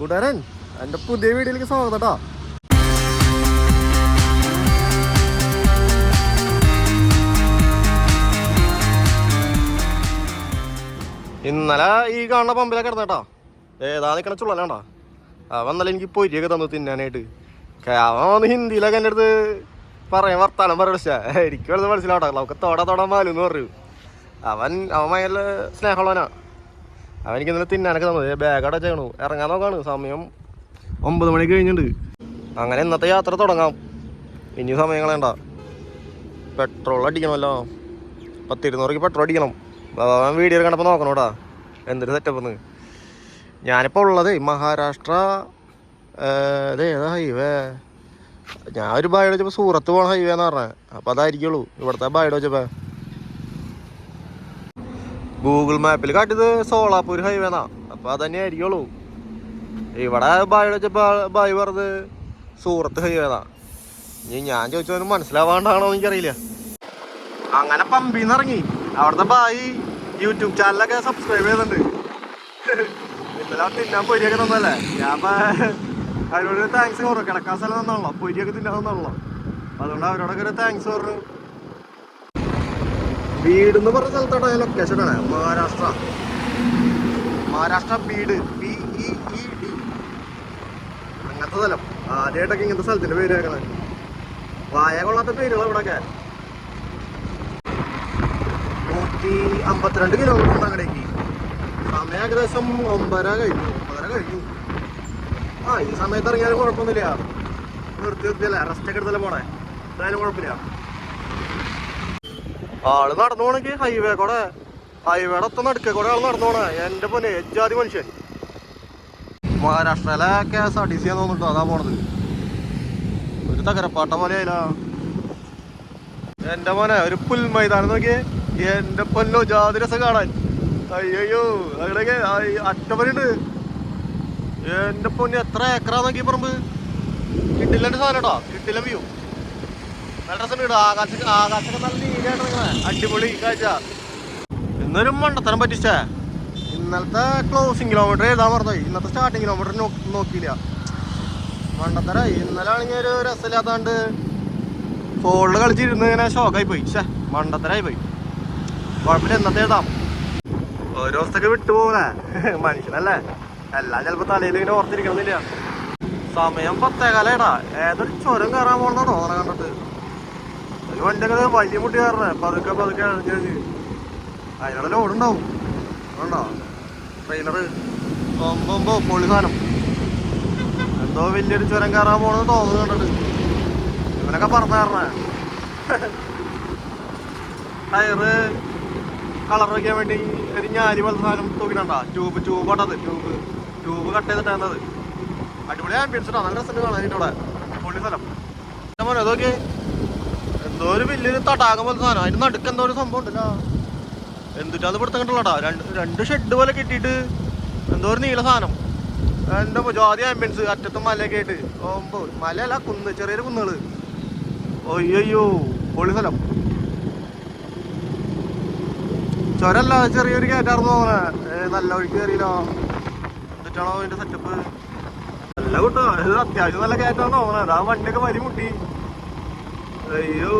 കൂട്ടുകാരൻ, എൻ്റെ പുതിയ വീഡിയോയിലേക്ക് സ്വാഗതം കേട്ടോ. ഇന്നലെ ഈ കാണുന്ന പമ്പിലൊക്കെ കിടന്നേട്ടാ. ഏതാ നിൽക്കണ ചുള്ളലാണ്ടാ. അവൻ ഇന്നലെ എനിക്ക് പൊരിയൊക്കെ തന്നു തിന്നാനായിട്ട്. അവൻ വന്ന് ഹിന്ദിയിലൊക്കെ എൻ്റെ അടുത്ത് പറയാൻ വർത്താനം പറയാ. എനിക്ക് വെറുതെ മനസ്സിലാവട്ടെ. നമുക്ക് തൊടാൻ മാലൂന്ന് പറഞ്ഞു. അവൻ ഭയങ്കര സ്നേഹമുള്ളവനാ. അവൻ എനിക്ക് ഇന്നലെ തിന്നാനൊക്കെ തന്നത്. ബാഗട ചെയ്യണു, ഇറങ്ങാൻ നോക്കാണ്. സമയം 9 മണി കഴിഞ്ഞിട്ടുണ്ട്. അങ്ങനെ ഇന്നത്തെ യാത്ര തുടങ്ങാം. ഇനി സമയം കളയണ്ട. പെട്രോൾ അടിക്കണമല്ലോ. 10-200 പെട്രോൾ അടിക്കണം. അവൻ വീഡിയോ കണ്ടപ്പോൾ നോക്കണം കേട്ടാ എന്തൊരു സെറ്റപ്പെന്ന്. ഞാനിപ്പോൾ ഉള്ളത് മഹാരാഷ്ട്ര. ഏതാ ഹൈവേ? ഞാൻ ഒരു ബായോട് വെച്ചപ്പോൾ സൂറത്ത് പോകണ ഹൈവേ എന്ന് പറഞ്ഞത്. അപ്പോൾ അതായിരിക്കുള്ളൂ ഇവിടുത്തെ ബായോട് വെച്ചപ്പോൾ. ഗൂഗിൾ മാപ്പിൽ കാട്ടിയത് സോളാപൂർ ഹൈവേ എന്നാ. അപ്പോൾ അതന്നെ ആയിരിക്കുള്ളൂ. ഇവിടെ ബായോട് വെച്ചപ്പോൾ ബായ് പറഞ്ഞത് സൂറത്ത് ഹൈവേ എന്നാ. ഇനി ഞാൻ ചോദിച്ചവന് മനസ്സിലാവാണ്ടാണോ എനിക്കറിയില്ല. അങ്ങനെ പമ്പിന്ന് ഇറങ്ങി. അവിടുത്തെ ബായി യൂട്യൂബ് ചാനലൊക്കെ സബ്സ്ക്രൈബ് ചെയ്തിട്ടുണ്ട്. ഇന്നലെ തിന്നാൻ പൊരിയൊക്കെ തന്നല്ലേ. ഞാൻ അവരോട് താങ്ക്സ് പറഞ്ഞു. കിടക്കാൻ സ്ഥലം തന്നാണല്ലോ, പൊരിയൊക്കെ തിന്നാൻ തന്നാണല്ലോ. അതുകൊണ്ട് അവരോടൊക്കെ ഒരു താങ്ക്സ് പറഞ്ഞു. വീടെന്ന് പറഞ്ഞ സ്ഥലത്തോടെ ലൊക്കേഷനാണ് മഹാരാഷ്ട്ര ബീഡ്, BEED. അങ്ങനത്തെ സ്ഥലം. ആദ്യമായിട്ടൊക്കെ ഇങ്ങനത്തെ സ്ഥലത്തിന്റെ പേര് കേൾക്കണേ. വായ കൊള്ളാത്ത പേരുകൾ ഇവിടെയൊക്കെ. 152 കിലോമീറ്റർ ഉണ്ട് അങ്ങടേക്ക്. സമയം ഏകദേശം 9:30 കഴിഞ്ഞു. ഈ സമയത്ത് ഇറങ്ങിയാലും കുഴപ്പമൊന്നുമില്ല. നിർത്തിയല്ല, റെസ്റ്റ് ഒക്കെ എടുത്തല്ലേ പോണേ. എന്തായാലും കുഴപ്പമില്ല. ആള് നടന്നു പോണെങ്കിൽ ഹൈവേയുടെ ഒത്ത നടുക്കെ കൂടെ ആള് നടന്നു പോണേ. എൻ്റെ പോലെ എജ്ജാതി മനുഷ്യൻ. മഹാരാഷ്ട്രയിലെ KSRTC ആണെന്ന് തോന്നിട്ടോ അതാ പോണത്. ഒരു തകരപ്പാട്ട പോലെ ആയില്ല. എൻ്റെ മോനെ ഒരു പുൽമൈതാനം നോക്കിയേ. എൻ്റെ പൊന്നോ ജാതി രസം കാണാൻ. അയ്യോ അവിടെയൊക്കെ അറ്റപ്പനുണ്ട്. എൻ്റെ പൊന്ന് എത്ര ഏക്കറാ നോക്കി പറമ്പ്. കിട്ടില്ല സാധനം കേട്ടോ. കിട്ടില്ല വ്യൂ. നല്ല രസമുണ്ട് കേട്ടോ. ആകാശമൊക്കെ നല്ല നീരായിട്ട് നിങ്ങളെ. അടിപൊളി കാഴ്ച. ഇന്നൊരു മണ്ടത്തരം പറ്റിച്ചേ. ഇന്നലത്തെ ക്ലോസിങ് കിലോമീറ്റർ എഴുതാൻ മറന്നുപോയി. ഇന്നത്തെ സ്റ്റാർട്ടിങ് കിലോമീറ്റർ നോക്കിയില്ല. മണ്ടത്തരം. ഇന്നലെ ആണെങ്കിൽ ഒരു രസമില്ലാത്തതുകൊണ്ട് ഫോണിൽ കളിച്ചിരുന്ന് ഇങ്ങനെ ഷോക്കായി പോയി. മണ്ടത്തരായി പോയി. കുഴപ്പമില്ല, ഇന്നത്തെ എഴുതാം. ഓരോ ദിവസത്തൊക്കെ വിട്ടുപോകൂലേ മനുഷ്യനല്ലേ. എല്ലാം ചിലപ്പോൾ തലയിൽ ഇങ്ങനെ ഓർത്തിരിക്കണമെന്നില്ല. സമയം 10:15. ഏതൊരു ചുരം കയറാൻ പോകണമെന്നാ തോന്നണം കണ്ടിട്ട്. ഒരു വണ്ടിയൊക്കെ വലിയ മുട്ടി കയറണേ. പതുക്കെ കഴിഞ്ഞ് അതിനുള്ള ലോഡുണ്ടാവും. ഉണ്ടോ ട്രെയിലർ പൊളി സാധനം. എന്തോ വലിയൊരു ചുരം കയറാൻ പോകണമെന്ന് തോന്നുന്നു കണ്ടിട്ട്. ഇവനൊക്കെ പറഞ്ഞു തരണേ. ടയറ് കളർ വയ്ക്കാൻ വേണ്ടി ഒരു ഞാലി പോലത്തെ സാധനം തൂക്കിട്ടുണ്ടാ. ട്യൂബാട്ടത്. Tube cut ചെയ്തിട്ടാണത്. അടിപൊളി ആംബിയൻസ് ഇടാ. നല്ല രസം കാണാനായിട്ട് ഇവിടെ. പൊള്ളി സ്ഥലം. മോനെ അതൊക്കെ എന്തോ ഒരു വലിയൊരു തടാകം പോലത്തെ സാധനം. അതിന് നടുക്ക് എന്തോ ഒരു സംഭവം ഉണ്ടല്ലോ. എന്തിട്ടാന്ന് പിടുത്തങ്ങട്ടുള്ളടാ. രണ്ട് ഷെഡ് പോലെ കെട്ടിയിട്ട് എന്തോ ഒരു നീല സാധനം. എൻ്റെ ജാതി ആംബിയൻസ്. അറ്റത്തും മലയൊക്കെ ആയിട്ട്. മലയല്ല, കുന്ന്, ചെറിയൊരു കുന്നുകള്. ഒയ്യോ പൊള്ളി സ്ഥലം. ചുരല്ല, ചെറിയൊരു കയറ്റാർന്ന് തോന്നണേ. നല്ല ഒഴുക്ക് കയറിയില്ലോ. എന്നിട്ടാണോ അതിന്റെ സെറ്റപ്പ്. നല്ല കൂട്ടോ. ഇത് അത്യാവശ്യം നല്ല കയറ്റാന്ന് തോന്നണേ. ആ വണ്ടിയൊക്കെ വലി മുട്ടി. അയ്യോ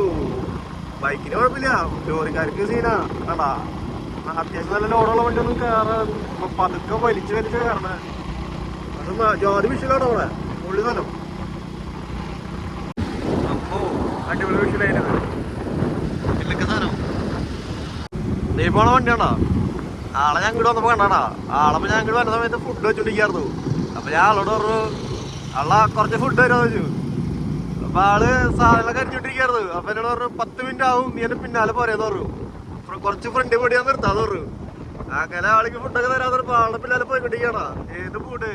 ബൈക്കിന് കുഴപ്പമില്ല. ലോറിക്കാർക്ക് സീനാ കണ്ടാ. അത്യാവശ്യം നല്ല ലോഡുള്ള വണ്ടി ഒന്നും കയറാൻ പതുക്കെ വലിച്ച് കയറണേ. അത് ജാതി വിഷയമാണോ അവിടെ. ഉള്ളി സ്ഥലം. അപ്പോ അടിപൊളി വിഷയമായിരുന്നു. ഇല്ലൊക്കെ സാധനം നീ പോണ വണ്ടിയാണോ. ആളെ ഞാൻ ഇങ്ങോട്ട് വന്നപ്പോ കണ്ടാടാ. ആളപ്പോ ഞാൻ ഇങ്ങോട്ട് വരുന്ന സമയത്ത് ഫുഡ് വെച്ചോണ്ടിരിക്കായിരുന്നു. അപ്പൊ ഞാൻ ആളോട് പറഞ്ഞു ആളാ കുറച്ച് ഫുഡ് തരുമോ ചോദിച്ചു. അപ്പൊ ആള് സാധനങ്ങളൊക്കെ അരിഞ്ഞോണ്ടിരിക്കായിരുന്നു. അപ്പൊ എന്നോട് പറഞ്ഞു 10 മിനിറ്റ് ആവും, നീ എന്നെ പിന്നാലെ പോരേന്ന് പറഞ്ഞു. കുറച്ച് ഫ്രണ്ട് കൂടി ഞാൻ നിർത്താന്ന് പറഞ്ഞു. അങ്ങനെ ആൾക്ക് ഫുഡൊക്കെ തരാന്ന് പറഞ്ഞപ്പോ ആളുടെ പിന്നാലെ പോയിക്കൊണ്ടിരിക്കണ. ഏത് ഫുഡ്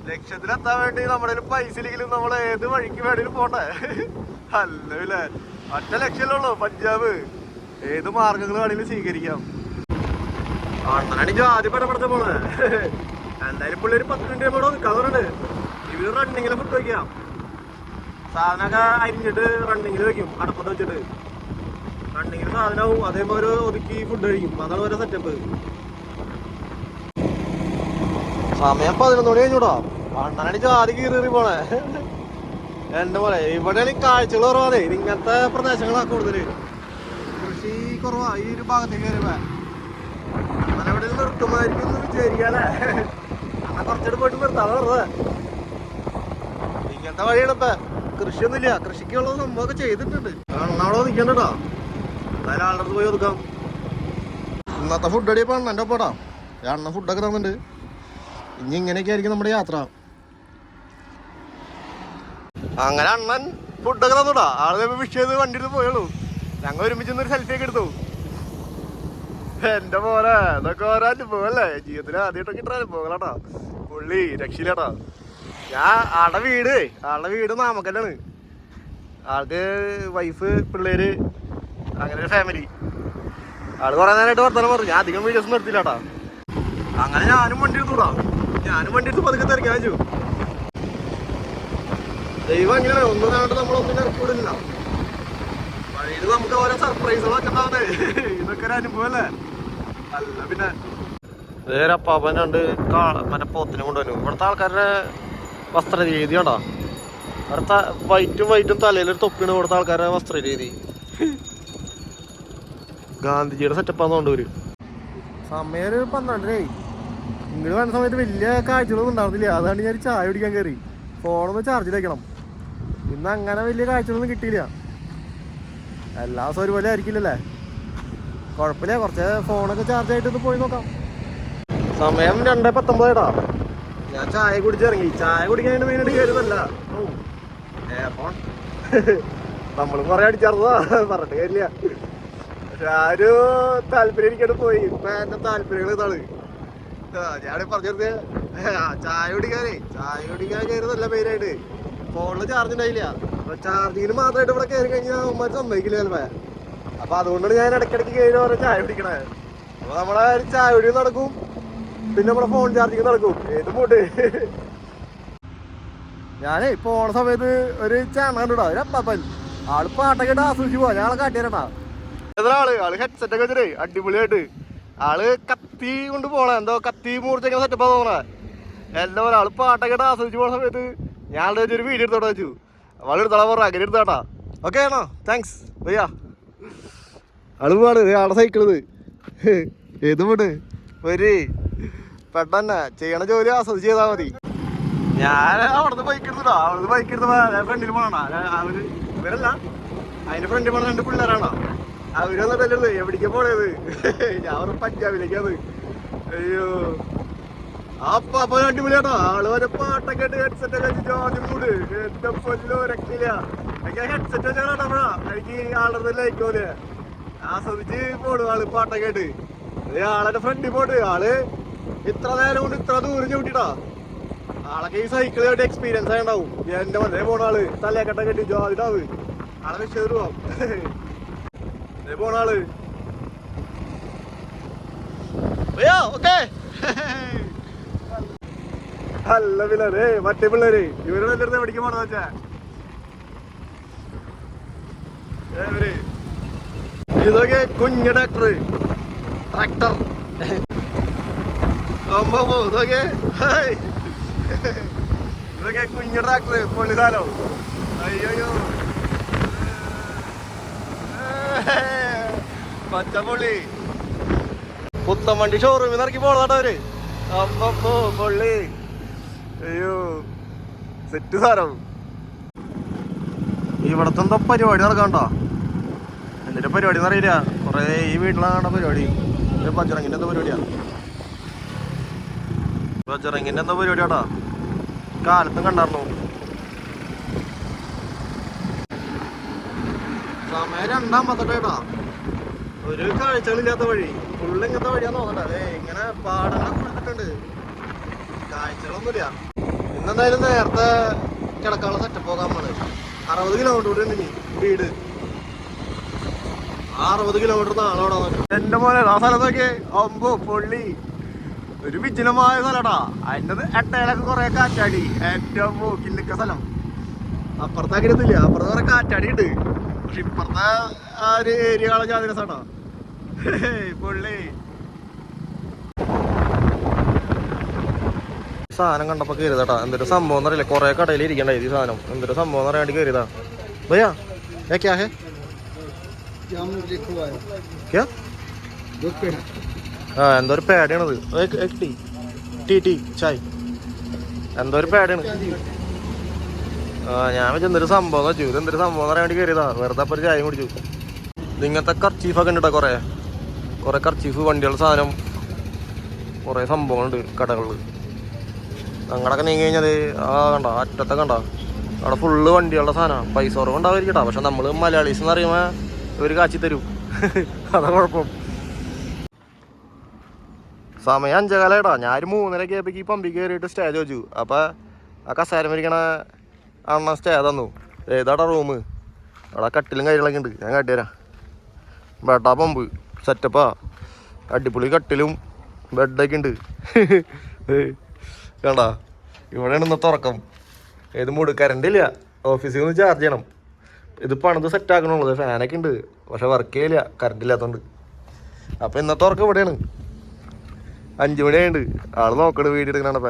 ലക്ഷ്യത്തിലെത്താൻ വേണ്ടി നമ്മുടെ പൈസ ഇല്ലെങ്കിലും നമ്മൾ ഏത് വഴിക്ക് വേണമെങ്കിലും പോട്ടെ. അല്ലേ ഒറ്റ ലക്ഷ്യമല്ലുള്ളൂ പഞ്ചാബ്. ഏത് മാർഗങ്ങൾ വേണമെങ്കിലും സ്വീകരിക്കാം. അണ്ണനാണെങ്കിൽ ആദ്യം പെടപ്പെടുത്ത പോണേ. എന്തായാലും പുള്ളി ഒരു 10 മിനിറ്റ് ഇവിടെ നിൽക്കാറുണ്ട്. ഇവര് റണ്ണിങ്ങിലെ ഫുഡ് വയ്ക്കാം. സാധനമൊക്കെ അരിഞ്ഞിട്ട് റണ്ണിങ്ങിൽ വെക്കും. അടുപ്പത്ത് വെച്ചിട്ട് റണ്ണിങ്ങിൽ സാധനവും അതേപോലെ ഒതുക്കി ഫുഡ് കഴിക്കും. അതാണ് ഓരോ സെറ്റപ്പ്. സമയം 11 മണി കഴിഞ്ഞൂടാ. അണ്ണനാണ് ജാതി കീറി പോണേ. എന്റെ പോലെ ഇവിടെയാണ് കാഴ്ചകൾ കുറവാതെ. ഇങ്ങനത്തെ പ്രദേശങ്ങളാണ് കൂടുതല്. കൃഷി കുറവാ ഈ ഒരു ഭാഗത്തേക്ക് കയറിയപ്പോ. എവിടെ നിർത്തുമായിരിക്കും വിചാരിക്കാല്ലേ. അണ്ണ കുറച്ചോട് പോയിട്ട് നിർത്താതെ വെറുതെ. ഇങ്ങനത്തെ വഴിയാണ് ഇപ്പൊ. കൃഷിയൊന്നുമില്ല. കൃഷിക്കുള്ള സംഭവമൊക്കെ ചെയ്തിട്ടുണ്ട്. അണ്ണവിടെ നിൽക്കണ്ടോ. എന്തായാലും ആളുടെ അടുത്ത് പോയി ഒതുക്കാം. ഇന്നത്തെ ഫുഡ് അടിയപ്പോ അണ്ണൻ്റെ ഒപ്പടാ. അണ്ണൻ ഫുഡൊക്കെ തന്നിട്ടുണ്ട്. ഇനി ഇങ്ങനെയൊക്കെ ആയിരിക്കും നമ്മുടെ യാത്ര. അങ്ങനെ അണ്ണൻ ഫുഡൊക്കെ തന്നുടാ. ആള് വിഷ് ചെയ്ത് വണ്ടി എടുത്ത് പോയുള്ളൂ. ഞങ്ങൾ ഒരുമിച്ചൊന്നൊരു സെൽഫിയൊക്കെ എടുത്തു. എന്റെ പോലെ ഇതൊക്കെ ഓരോ അനുഭവല്ലേ. ജീവിതത്തിൽ ആദ്യമായിട്ടൊക്കെ ഇട്ട അനുഭവങ്ങളാട്ടാ. പുള്ളി രക്ഷയില്ലാട്ടാ. ആളുടെ വീട് നാമക്കല്ലാണ്. ആൾക്ക് വൈഫ്, പിള്ളേര്, അങ്ങനെ ഒരു ഫാമിലി. ആള് കുറെ നേരമായിട്ട് വർത്തമാനം പറഞ്ഞു. ഞാൻ അധികം വീഡിയോസ് നിർത്തില്ലാട്ടാ. അങ്ങനെ ഞാനും വണ്ടി എടുത്തുകൂടാ. പതുക്കെ തിരക്കാൻ വെച്ചു. ദൈവം അങ്ങനെയാണ്. ഒന്നും കാണാണ്ട് നമ്മളൊന്നും ഇറക്കിവിടില്ല. വഴിയിൽ നമുക്ക് ഓരോ സർപ്രൈസുകളൊക്കെ ഉണ്ടാവുന്നേ. ഇതൊക്കെ ഒരു അനുഭവം അല്ലേ. അല്ല പിന്നെ വേറെ അപ്പാപ്പൻ രണ്ട് മറ്റേ പോത്തിനെ കൊണ്ടുവന്നു. ഇവിടുത്തെ ആൾക്കാരുടെ വസ്ത്രരീതി കണ്ടോ. ഇവിടുത്തെ വൈറ്റും തലയിലൊരു തൊപ്പിയാണ് ഇവിടുത്തെ ആൾക്കാരുടെ വസ്ത്രരീതി. ഗാന്ധിജിയുടെ സെറ്റപ്പാന്ന് കൊണ്ടുവരും. സമയം ഒരു 12 ഇങ്ങോട്ട് വന്ന സമയത്ത് വലിയ കാഴ്ചകളൊന്നും ഉണ്ടായിരുന്നില്ല. അതാണ് ഞാൻ ചായ കുടിക്കാൻ കയറി. ഫോണൊന്ന് ചാർജിൽ വയ്ക്കണം. ഇന്ന് അങ്ങനെ വലിയ കാഴ്ചകളൊന്നും കിട്ടിയില്ല. എല്ലാ ദിവസവും ഒരുപോലെ ആയിരിക്കില്ലല്ലേ. കുഴപ്പമില്ല. കുറച്ച് ഫോണൊക്കെ ചാർജ് ആയിട്ടൊന്ന് പോയി നോക്കാം. സമയം 2:19 ഞാൻ ചായ കുടിച്ചിറങ്ങി. ചായ കുടിക്കാനായിട്ട് മെയിനായിട്ട് കയറുന്നല്ല. ഫോൺ നമ്മളും കുറെ അടിച്ചറിഞ്ഞതാ. പറഞ്ഞിട്ട് കാര്യമില്ല. പക്ഷെ ആ ഒരു താല്പര്യം എനിക്കവിടെ പോയി. ഇപ്പൊ എന്റെ താല്പര്യങ്ങൾ ഇതാണ്. ഞാൻ പറഞ്ഞത് ചായ കുടിക്കാൻ കയറുന്നല്ല മെയിനായിട്ട്. ഫോണില് ചാർജ് ഉണ്ടായില്ല. അപ്പൊ ചാർജിങ്ങിന് മാത്രമായിട്ട് ഇവിടെ കയറി കഴിഞ്ഞാൽ അവന്മാർ സമ്മതിക്കില്ല ചിലപ്പോ. അപ്പൊ അതുകൊണ്ടാണ് ഞാൻ ഇടയ്ക്കിടയ്ക്ക് കയറി ഓരോ ചായ കുടിക്കണേ. അപ്പൊ നമ്മളെ ചായ കുടി നടക്കും, പിന്നെ നമ്മുടെ ഫോൺ ചാർജിങ് നടക്കും. ഏത് മൂട്ട്. ഞാനേ പോണ സമയത്ത് ഒരു ചേട്ടൻ കണ്ടുടാ. ഒരു അപ്പാപ്പൻ. ആള് പാട്ടൊക്കെ ഇട്ട് ആസ്വദിച്ചു പോവാ. ഞങ്ങളെ കാട്ടിയാലട്ടാ. ആള് ഹെഡ്സെറ്റ് ഒക്കെ വെച്ചിട്ടേ അടിപൊളിയായിട്ട്. ആള് കത്തി കൊണ്ട് പോണേ. എന്തോ കത്തി മൂർച്ചൊക്കെ സെറ്റപ്പാ തോന്നണേ. എല്ലാവരും ആള് പാട്ടൊക്കെ ഇട്ട് ആസ്വദിച്ചു പോണ സമയത്ത് ഞാൻ ഒരു വീഡിയോ എടുത്തോടെ വെച്ചു. അവൾ എടുത്തോളാൻ പറഞ്ഞു. അങ്ങനെ എടുത്തോട്ടാ. ഓക്കെ ആണോ? താങ്ക്സ് ഭയ്യാ. ആള് പോവാണ്. ആളെ സൈക്കിളത് ഏത് പോട്ട് ഒരു പെട്ടെന്നെ ചെയ്യണ ജോലി ആസ്വദിച്ച് ചെയ്താൽ മതി. ഞാൻ അവിടുന്ന് ബൈക്ക് എടുത്തപ്പോ ഫ്രണ്ടിൽ പോണ അവര് ഇവരല്ല, അതിന്റെ ഫ്രണ്ടിൽ പോണ 2 പിള്ളേരാണോ. അവര് വന്നിട്ടല്ലേ എവിടേക്കാ പോണത്. ഞാൻ പഞ്ചാബിലേക്കാണ്. അയ്യോ അപ്പൊ അടിപൊളിയാട്ടോ. ആള് വരെ പാട്ടൊക്കെ ഇട്ട് ഹെഡ്സെറ്റ് ഒക്കെ വെച്ച് ആദ്യം കൂട്. എന്റെ പൊല്ലോ രക്കില്ല. ഹെഡ്സെറ്റ് വെച്ചാടാ. എനിക്ക് ആളുടെ ലൈക്ക് പോലെ ആസ്വദിച്ച് പോടും. ആള് പാട്ടൊക്കെ ഇട്ട് ആളെ ഫ്രണ്ടിൽ പോട്ട്. ആള് ഇത്ര നേരം കൊണ്ട് ഇത്ര ദൂരം ചവിട്ടിട്ടാ. ആളൊക്കെ ഈ സൈക്കിളായിട്ട് എക്സ്പീരിയൻസ് ആയിണ്ടാവും. എന്റെ മറ്റേ പോണ ആള് തലയൊക്കെ കെട്ടി ജോലിട്ടാവ്. ആളെ വിഷയം പോവാം. പോണ ആള് ഓക്കെ. അല്ല പിള്ളേരെ മറ്റേ പിള്ളേര് ഇവരുടെ എൻ്റെ അടുത്ത് എവിടേക്ക് പോണെന്ന് വെച്ചാ ഇതൊക്കെ കുഞ്ഞ ട്രാക്ടർ ഇതൊക്കെ കുഞ്ഞ ട്രാക്ടർ പൊള്ളിതാലോ. അയ്യോ പച്ചപ്പൊള്ളി പുത്തൻ വണ്ടി ഷോറൂമിൽ നിന്ന് ഇറക്കി പോണതാട്ടോ അവര്. അപ്പൊ പൊള്ളി. അയ്യോ സെറ്റ് സാധനം. ഇവിടത്തെ എന്തോ പരിപാടി നടക്കാണ്ടോ. എന്നിട്ട് പരിപാടി എന്നറിയില്ല. കൊറേ ഈ വീട്ടിലാണ് പരിപാടി. ബജറങ്ങിന്റെ എന്തോ പരിപാടിയാ. ബജറങ്ങിന്റെ എന്തോ പരിപാടിയാട്ടാ. കാലത്തും കണ്ടായിരുന്നു. സമയം 2:58. ഒരു കാഴ്ചകളില്ലാത്ത വഴി. ഫുള്ള് ഇങ്ങനത്തെ വഴിയാന്ന് തോന്നണ്ടേ. ഇങ്ങനെ പാടങ്ങളൊക്കെ കൊടുത്തിട്ടുണ്ട്. കാഴ്ചകളൊന്നുമില്ല. ഇന്നെന്തായാലും നേരത്തെ കിടക്കാനുള്ള സെറ്റപ്പ് പോകാൻ പോണത്. 60 കിലോമീറ്റർ കൂടെ ഉണ്ട് ഇനി വീട്. 60 കിലോമീറ്റർ നാളെ അവിടെ. എന്റെ മോനെ ആ സ്ഥലം നോക്കിയേ. അമ്പോ പൊള്ളി. ഒരു വിജനമായ സ്ഥലട്ടാ. അതിൻ്റെ എട്ടയിലൊക്കെ കുറെ കാറ്റാടി. ഏറ്റവും മൂക്കിലൊക്കെ സ്ഥലം. അപ്പുറത്താക്കിയിരുന്നില്ല. അപ്പുറത്ത് കുറെ കാറ്റാടി ഉണ്ട്. പക്ഷെ ഇപ്പുറത്തെ ആ ഒരു ഏരിയ കാണാൻ ജാതി രസാട്ടോ. പൊള്ളി. സാധനം കണ്ടപ്പോൾ കയറിയതാട്ടാ. എന്തൊരു സംഭവം എന്നറിയില്ല, കുറേ കടയിൽ ഇരിക്കണ്ടായി ഈ സാധനം. എന്തൊരു സംഭവം എന്ന് അറിയാണ്ട് കയറിയതാ. ഭയ്യാ ക്യാ ഹേ? എന്തോ ഒരു പേടയാണത്. ടീ ചായ് എന്തോ ഒരു പേടയാണ്. ഞാൻ വെച്ച് എന്തൊരു സംഭവം വെച്ചു. ഇതെന്തൊരു സംഭവം എന്ന് പറയാൻ വേണ്ടി കയറിയതാ. വെറുതെ അപ്പോൾ ഒരു ചായ കുടിച്ചു. ഇങ്ങനത്തെ കർച്ചീഫൊക്കെ ഉണ്ട് കേട്ടോ. കുറേ കർച്ചീഫ്, വണ്ടികളുടെ സാധനം, കുറേ സംഭവങ്ങളുണ്ട് കടകളിൽ. അങ്ങടൊക്കെ നീങ്ങി കഴിഞ്ഞാൽ കണ്ട അറ്റത്തെ കണ്ട അവിടെ ഫുള്ള് വണ്ടികളുടെ സാധനമാണ്. പൈസ കുറവുണ്ടാവുമായിരിക്കട്ടാ. പക്ഷെ നമ്മൾ മലയാളീസ് എന്ന് പറയുമ്പോൾ ഇവർ കാച്ചി തരും. അതാ കുഴപ്പം. സമയം 5:15 ഞാൻ ഒരു 3:30 ആയപ്പോഴേക്ക് ഈ പമ്പിൽ കയറിയിട്ട് സ്റ്റേജ് വെച്ചു. അപ്പോൾ ആ കസേര മരിക്കണ അണ്ണ സ്റ്റേ തന്നു. ഏതാടാ റൂം? അവിടെ കട്ടിലും കാര്യങ്ങളൊക്കെ ഉണ്ട്, ഞാൻ കാട്ടിത്തരാം. ബേട്ടാ പമ്പ് സെറ്റപ്പാ, അടിപൊളി കട്ടിലും ബെഡൊക്കെ ഉണ്ട്. കണ്ട ഇവിടെയാണ് ഇന്നത്തെ ഉറക്കം. ഏത് മൂട് കറണ്ട് ഇല്ല, ഓഫീസിൽ നിന്ന് ചാർജ് ചെയ്യണം. ഇത് പണിത് സെറ്റാക്കണുള്ളത്. ഫാനൊക്കെ ഉണ്ട് പക്ഷെ വർക്ക് ചെയ്യില്ല, കറണ്ട് ഇല്ലാത്തതുകൊണ്ട്. അപ്പം ഇന്നത്തെ ഉറക്കം ഇവിടെയാണ്. 5 മണിയായിട്ടുണ്ട്. ആള് നോക്കണ് വീഡിയോ എടുക്കണപ്പ.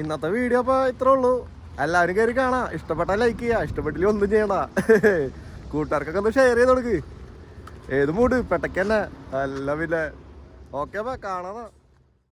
ഇന്നത്തെ വീഡിയോ അപ്പോൾ ഇത്രേ ഉള്ളൂ. എല്ലാവരും കയറി കാണാം. ഇഷ്ടപ്പെട്ടാൽ ലൈക്ക് ചെയ്യുക, ഇഷ്ടപ്പെട്ടില്ല ഒന്നും ചെയ്യണ്ട. കൂട്ടുകാർക്കൊക്കെ ഒന്ന് ഷെയർ ചെയ്ത് കൊടുക്ക്. ഏത് മൂട് പെട്ടക്കന്നെ അല്ല പിന്നെ. ഓക്കെ അപ്പോൾ കാണാം.